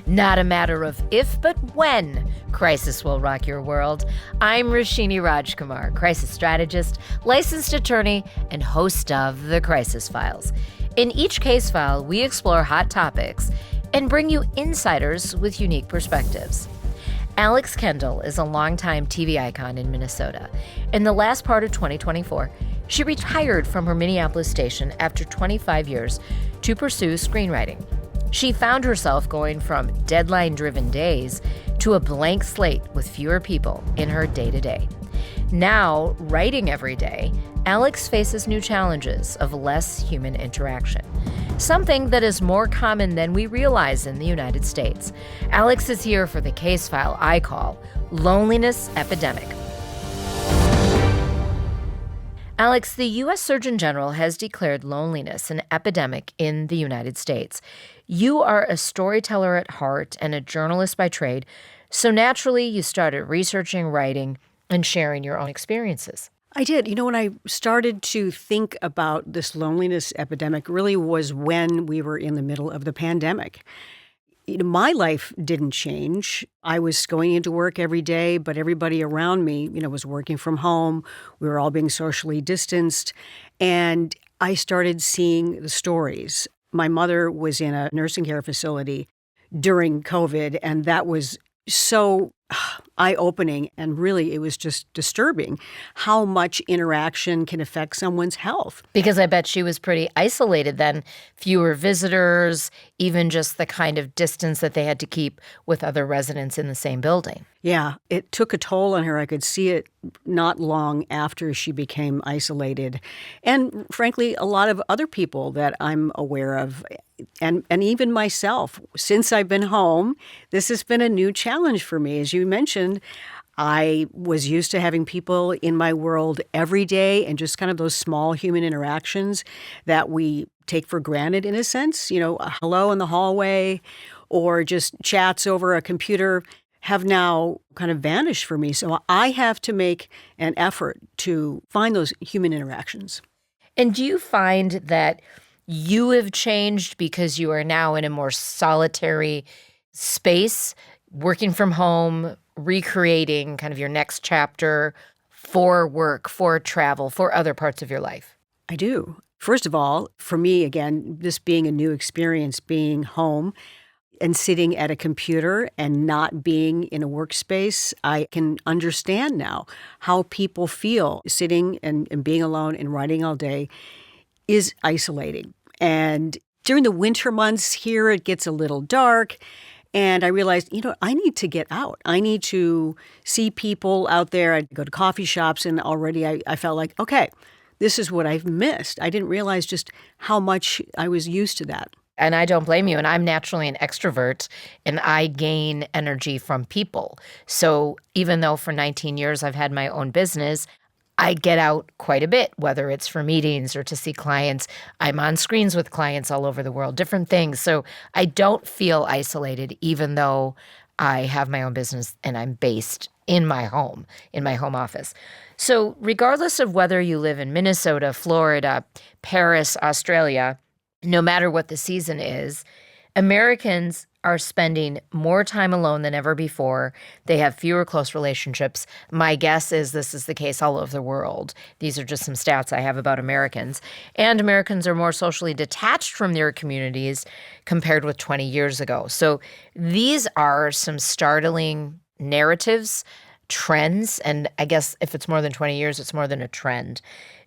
Not a matter of if, but when crisis will rock your world. I'm Rashini Rajkumar, crisis strategist, licensed attorney, and host of The Crisis Files. In each case file, we explore hot topics and bring you insiders with unique perspectives. Alex Kendall is a longtime TV icon in Minnesota. In the last part of 2024, she retired from her Minneapolis station after 25 years to pursue screenwriting. She found herself going from deadline-driven days to a blank slate with fewer people in her day-to-day. Now, writing every day, Alex faces new challenges of less human interaction, something that is more common than we realize in the United States. Alex is here for the case file I call Loneliness Epidemic. Alex, the U.S. Surgeon General has declared loneliness an epidemic in the United States. You are a storyteller at heart and a journalist by trade, so naturally you started researching, writing, and sharing your own experiences. I did. When I started to think about this loneliness epidemic really was when we were in the middle of the pandemic. My life didn't change. I was going into work every day, but everybody around me, was working from home. We were all being socially distanced. And I started seeing the stories. My mother was in a nursing care facility during COVID, and that was so eye-opening, and really it was just disturbing how much interaction can affect someone's health. Because I bet she was pretty isolated then, fewer visitors, even just the kind of distance that they had to keep with other residents in the same building. Yeah, it took a toll on her. I could see it not long after she became isolated. And frankly, a lot of other people that I'm aware of, and even myself, since I've been home, this has been a new challenge for me. As you mentioned, I was used to having people in my world every day and just kind of those small human interactions that we take for granted in a sense, a hello in the hallway or just chats over a computer have now kind of vanished for me. So I have to make an effort to find those human interactions. And do you find that you have changed because you are now in a more solitary space, working from home, recreating kind of your next chapter for work, for travel, for other parts of your life? I do. First of all, for me, again, this being a new experience, being home and sitting at a computer and not being in a workspace, I can understand now how people feel sitting and being alone and writing all day is isolating. And during the winter months here, it gets a little dark. And I realized, I need to get out. I need to see people out there. I'd go to coffee shops, and already I felt like, okay, this is what I've missed. I didn't realize just how much I was used to that. And I don't blame you. And I'm naturally an extrovert, and I gain energy from people. So even though for 19 years I've had my own business, I get out quite a bit, whether it's for meetings or to see clients. I'm on screens with clients all over the world, different things. So I don't feel isolated, even though I have my own business and I'm based in my home office. So regardless of whether you live in Minnesota, Florida, Paris, Australia, no matter what the season is, Americans are spending more time alone than ever before. They have fewer close relationships. My guess is this is the case all over the world. These are just some stats I have about Americans. And Americans are more socially detached from their communities compared with 20 years ago. So these are some startling narratives, trends, and I guess if it's more than 20 years, it's more than a trend.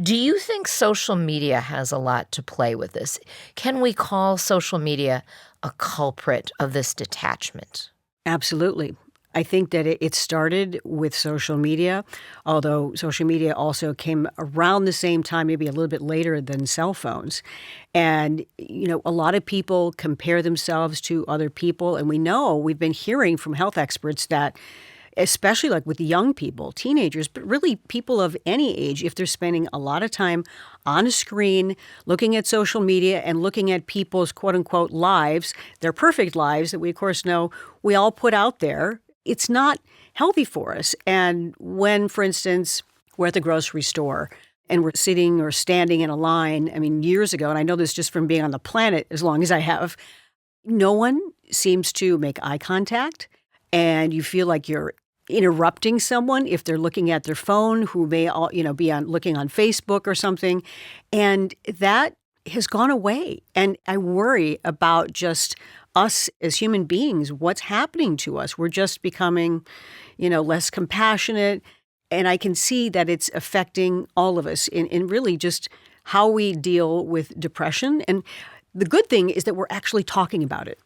Do you think social media has a lot to play with this? Can we call social media a culprit of this detachment? Absolutely. I think that it started with social media, although social media also came around the same time, maybe a little bit later than cell phones. And, a lot of people compare themselves to other people. And we've been hearing from health experts that especially like with young people, teenagers, but really people of any age, if they're spending a lot of time on a screen, looking at social media and looking at people's quote unquote lives, their perfect lives that we of course know we all put out there, it's not healthy for us. And when, for instance, we're at the grocery store and we're sitting or standing in a line, years ago, and I know this just from being on the planet as long as I have, no one seems to make eye contact, and you feel like you're interrupting someone if they're looking at their phone who may be looking on Facebook or something. And that has gone away. And I worry about just us as human beings, what's happening to us. We're just becoming, less compassionate. And I can see that it's affecting all of us in really just how we deal with depression. And the good thing is that we're actually talking about it.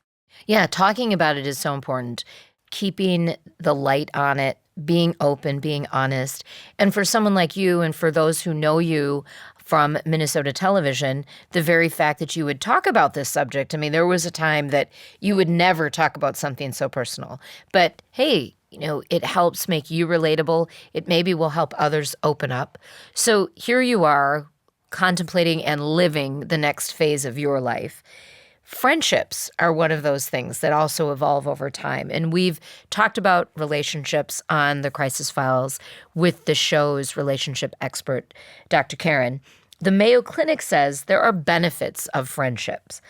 Yeah, talking about it is so important. Keeping the light on it, being open, being honest. And for someone like you and for those who know you from Minnesota television, the very fact that you would talk about this subject. I mean, there was a time that you would never talk about something so personal. But hey, it helps make you relatable. It maybe will help others open up. So here you are contemplating and living the next phase of your life. Friendships are one of those things that also evolve over time. And we've talked about relationships on the Crisis Files with the show's relationship expert, Dr. Karen. The Mayo Clinic says there are benefits of friendships.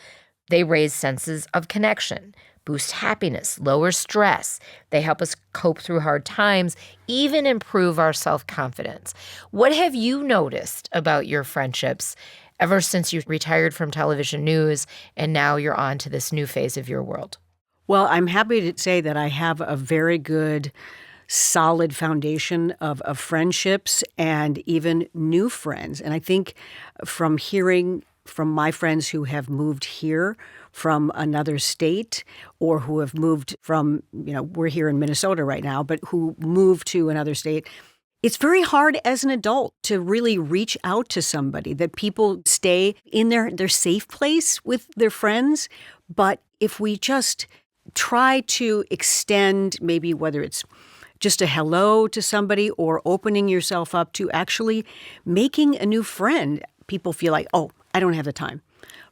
They raise senses of connection, boost happiness, lower stress. They help us cope through hard times, even improve our self-confidence. What have you noticed about your friendships ever since you retired from television news and now you're on to this new phase of your world? Well, I'm happy to say that I have a very good, solid foundation of friendships and even new friends. And I think from hearing from my friends who have moved here from another state or who have moved from, we're here in Minnesota right now, but who moved to another state, it's very hard as an adult to really reach out to somebody, that people stay in their safe place with their friends. But if we just try to extend maybe whether it's just a hello to somebody or opening yourself up to actually making a new friend, people feel like, oh, I don't have the time.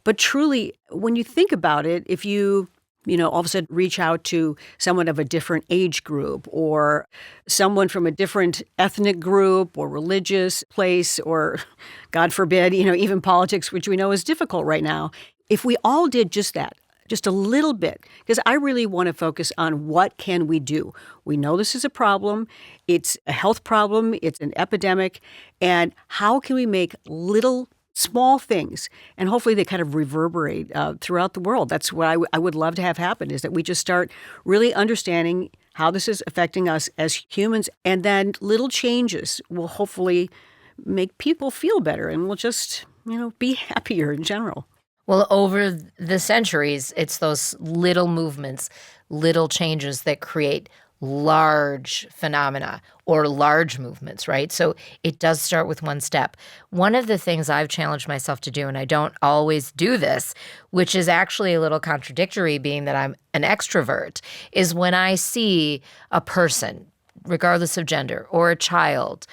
But truly, when you think about it, if you all of a sudden reach out to someone of a different age group or someone from a different ethnic group or religious place or, God forbid, even politics, which we know is difficult right now. If we all did just that, just a little bit, because I really want to focus on what can we do. We know this is a problem. It's a health problem. It's an epidemic. And how can we make little small things, and hopefully they kind of reverberate throughout the world. That's what I would love to have happen, is that we just start really understanding how this is affecting us as humans, and then little changes will hopefully make people feel better, and we'll just, be happier in general. Well, over the centuries, it's those little movements, little changes that create large phenomena or large movements, right? So it does start with one step. One of the things I've challenged myself to do, and I don't always do this, which is actually a little contradictory being that I'm an extrovert, is when I see a person, regardless of gender, or a child,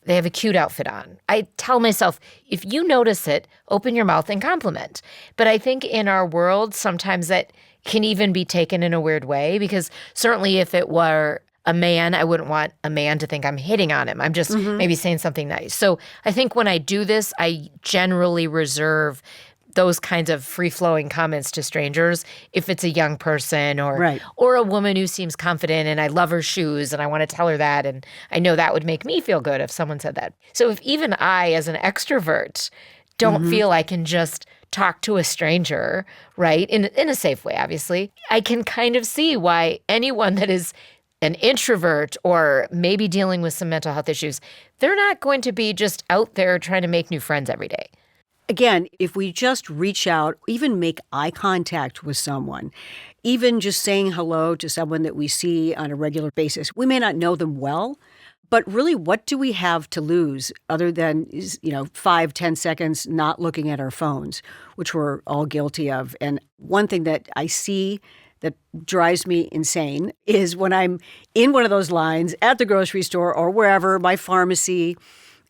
they have a cute outfit on, I tell myself, if you notice it, open your mouth and compliment. But I think in our world, sometimes that can even be taken in a weird way, because certainly if it were a man, I wouldn't want a man to think I'm hitting on him. I'm just maybe saying something nice. So I think when I do this, I generally reserve those kinds of free-flowing comments to strangers if it's a young person or a woman who seems confident and I love her shoes and I want to tell her that, and I know that would make me feel good if someone said that. So if even I, as an extrovert, don't feel I can just talk to a stranger, right, in a safe way, obviously, I can kind of see why anyone that is an introvert or maybe dealing with some mental health issues, they're not going to be just out there trying to make new friends every day. Again, if we just reach out, even make eye contact with someone, even just saying hello to someone that we see on a regular basis, we may not know them well, but really, what do we have to lose other than, 5-10 seconds not looking at our phones, which we're all guilty of? And one thing that I see that drives me insane is when I'm in one of those lines at the grocery store or wherever, my pharmacy,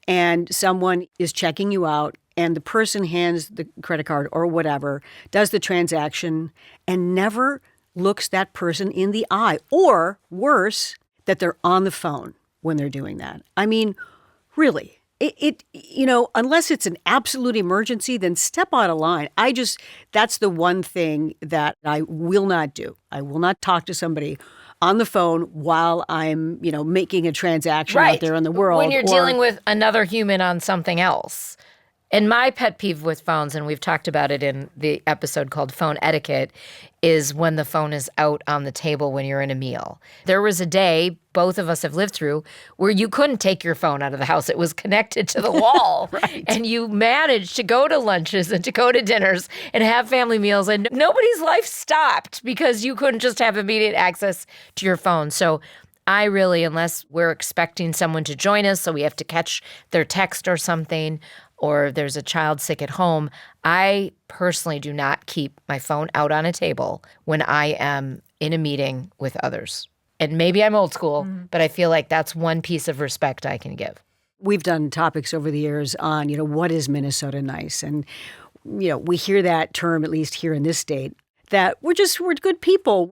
and someone is checking you out, and the person hands the credit card or whatever, does the transaction, and never looks that person in the eye. Or worse, that they're on the phone when they're doing that. I mean, really, unless it's an absolute emergency, then step out of line. That's the one thing that I will not do. I will not talk to somebody on the phone while I'm, making a transaction out there in the world. When you're dealing with another human on something else. And my pet peeve with phones, and we've talked about it in the episode called Phone Etiquette, is when the phone is out on the table when you're in a meal. There was a day both of us have lived through where you couldn't take your phone out of the house. It was connected to the wall. Right. And you managed to go to lunches and to go to dinners and have family meals. And nobody's life stopped because you couldn't just have immediate access to your phone. So I really, unless we're expecting someone to join us, so we have to catch their text or something, or there's a child sick at home, I personally do not keep my phone out on a table when I am in a meeting with others. And maybe I'm old school, but I feel like that's one piece of respect I can give. We've done topics over the years on, what is Minnesota nice? And, we hear that term, at least here in this state, that we're good people.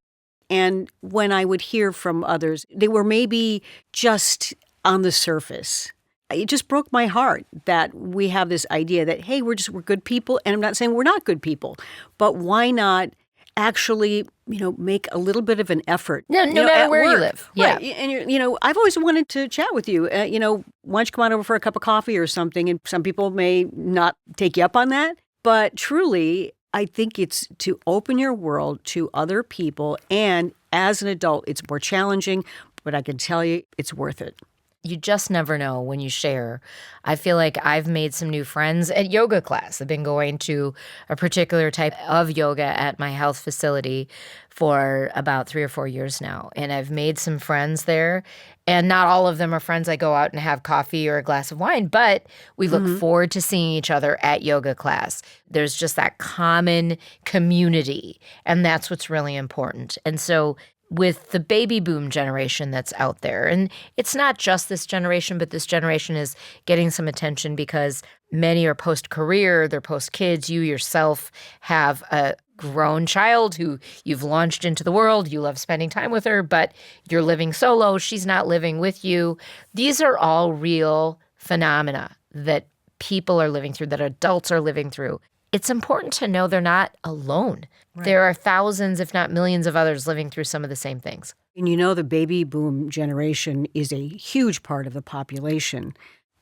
And when I would hear from others, they were maybe just on the surface. It just broke my heart that we have this idea that, hey, we're good people. And I'm not saying we're not good people, but why not actually, make a little bit of an effort? No matter where you live. Yeah. Right. And, I've always wanted to chat with you. Why don't you come on over for a cup of coffee or something? And some people may not take you up on that. But truly, I think it's to open your world to other people. And as an adult, it's more challenging, but I can tell you it's worth it. You just never know when you share. I feel like I've made some new friends at yoga class. I've been going to a particular type of yoga at my health facility for about 3 or 4 years now. And I've made some friends there. And not all of them are friends I go out and have coffee or a glass of wine, but we look forward to seeing each other at yoga class. There's just that common community, and that's what's really important. And so with the baby boom generation that's out there. And it's not just this generation, but this generation is getting some attention because many are post-career, they're post-kids. You yourself have a grown child who you've launched into the world. You love spending time with her, but you're living solo. She's not living with you. These are all real phenomena that people are living through, that adults are living through. It's important to know they're not alone. Right. There are thousands, if not millions of others living through some of the same things. And the baby boom generation is a huge part of the population.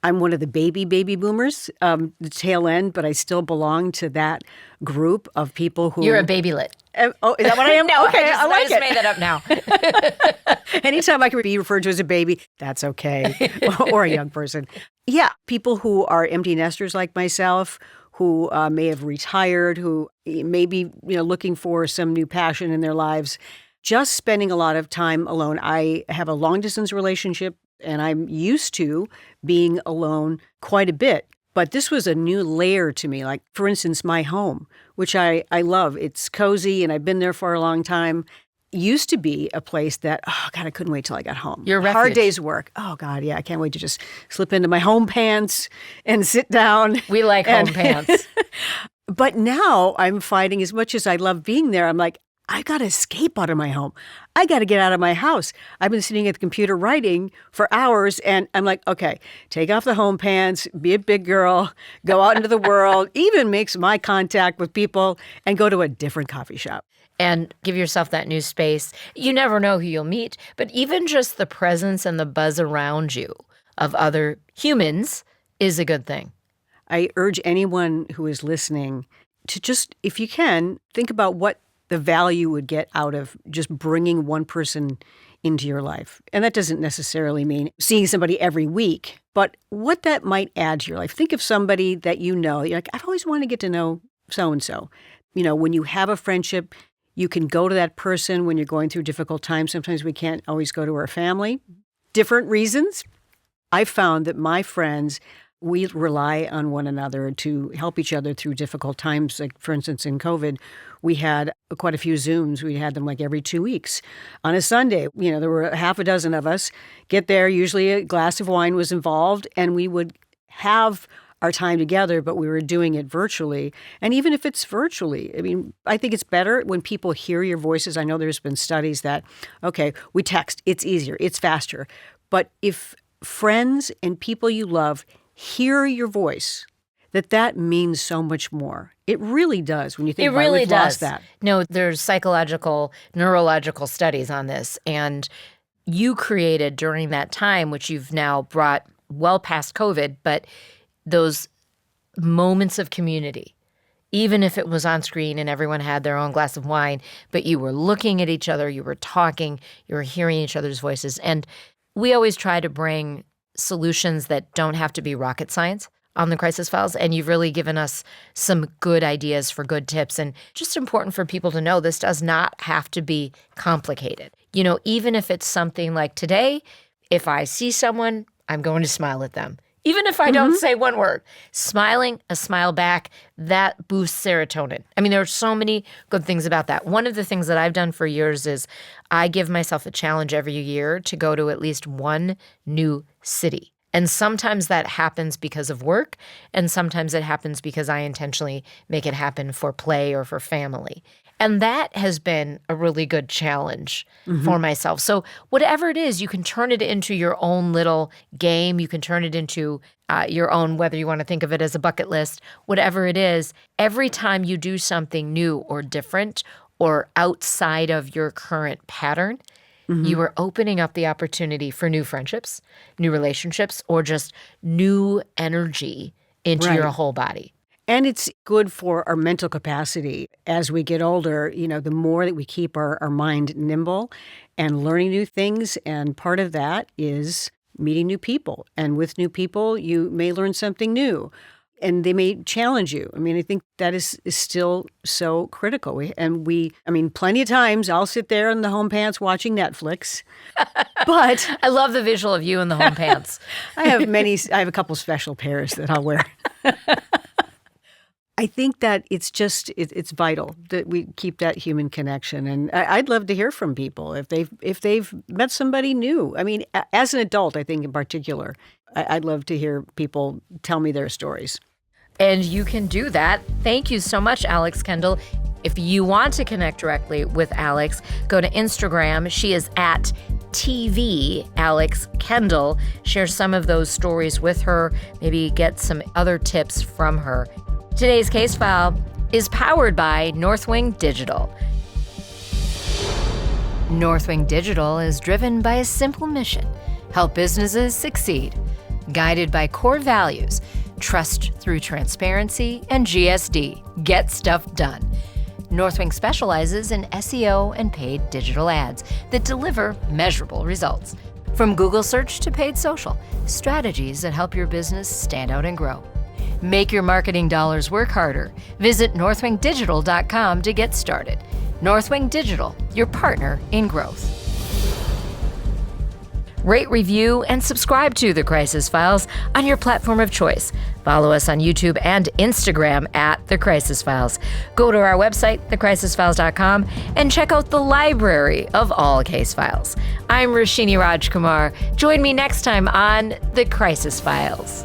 I'm one of the baby boomers, the tail end, but I still belong to that group of people who... You're a babylet. Oh, is that what I am? No, okay, I just made that up now. Anytime I can be referred to as a baby, that's okay. Or a young person. Yeah, people who are empty nesters like myself, who may have retired, who may be looking for some new passion in their lives, just spending a lot of time alone. I have a long-distance relationship, and I'm used to being alone quite a bit. But this was a new layer to me. Like, for instance, my home, which I love. It's cozy, and I've been there for a long time. Used to be a place that, oh, God, I couldn't wait till I got home. Your refuge. Hard day's work. Oh, God, yeah, I can't wait to just slip into my home pants and sit down. We like home pants. But now I'm finding, as much as I love being there, I'm like, I got to escape out of my home. I got to get out of my house. I've been sitting at the computer writing for hours, and I'm like, okay, take off the home pants, be a big girl, go out into the world, even make some eye contact with people, and go to a different coffee shop. And give yourself that new space. You never know who you'll meet, but even just the presence and the buzz around you of other humans is a good thing. I urge anyone who is listening to just, if you can, think about what the value would get out of just bringing one person into your life. And that doesn't necessarily mean seeing somebody every week, but what that might add to your life. Think of somebody that you're like, I've always wanted to get to know so-and-so. When you have a friendship, you can go to that person when you're going through difficult times. Sometimes we can't always go to our family. Different reasons. I've found that my friends, we rely on one another to help each other through difficult times. Like, for instance, in COVID, we had quite a few Zooms. We had them like every 2 weeks. On a Sunday, there were half a dozen of us get there. Usually a glass of wine was involved, and we would have our time together, but we were doing it virtually. And even if it's virtually, I think it's better when people hear your voices. I know there's been studies that, okay, we text, it's easier, it's faster. But if friends and people you love hear your voice, that means so much more. It really does when you think It about it. really We've does. lost that. No, there's psychological, neurological studies on this. And you created during that time, which you've now brought well past COVID, but those moments of community, even if it was on screen and everyone had their own glass of wine, but you were looking at each other, you were talking, you were hearing each other's voices. And we always try to bring solutions that don't have to be rocket science on the Crisis Files, and you've really given us some good ideas for good tips. And just important for people to know, this does not have to be complicated. You know, even if it's something like today, if I see someone, I'm going to smile at them. Even if I don't say one word, smiling, a smile back, that boosts serotonin. I mean, there are so many good things about that. One of the things that I've done for years is I give myself a challenge every year to go to at least one new city. And sometimes that happens because of work, and sometimes it happens because I intentionally make it happen for play or for family. And that has been a really good challenge for myself. So whatever it is, you can turn it into your own little game. You can turn it into your own, whether you want to think of it as a bucket list, whatever it is. Every time you do something new or different or outside of your current pattern, you are opening up the opportunity for new friendships, new relationships, or just new energy into your whole body. And it's good for our mental capacity. As we get older, the more that we keep our mind nimble and learning new things. And part of that is meeting new people. And with new people, you may learn something new. And they may challenge you. I mean, I think that is still so critical. Plenty of times I'll sit there in the home pants watching Netflix. But I love the visual of you in the home pants. I have a couple special pairs that I'll wear. I think that it's vital that we keep that human connection. And I'd love to hear from people if they've met somebody new. I mean, as an adult, I think in particular, I'd love to hear people tell me their stories. And you can do that. Thank you so much, Alex Kendall. If you want to connect directly with Alex, go to Instagram. She is at TV Alex Kendall. Share some of those stories with her. Maybe get some other tips from her. Today's case file is powered by Northwing Digital. Northwing Digital is driven by a simple mission: help businesses succeed. Guided by core values, trust through transparency, and GSD, get stuff done. Northwing specializes in SEO and paid digital ads that deliver measurable results. From Google search to paid social, strategies that help your business stand out and grow. Make your marketing dollars work harder. Visit northwingdigital.com to get started. Northwing Digital, your partner in growth. Rate, review, and subscribe to The Crisis Files on your platform of choice. Follow us on YouTube and Instagram at The Crisis Files. Go to our website, thecrisisfiles.com, and check out the library of all case files. I'm Rashini Rajkumar. Join me next time on The Crisis Files.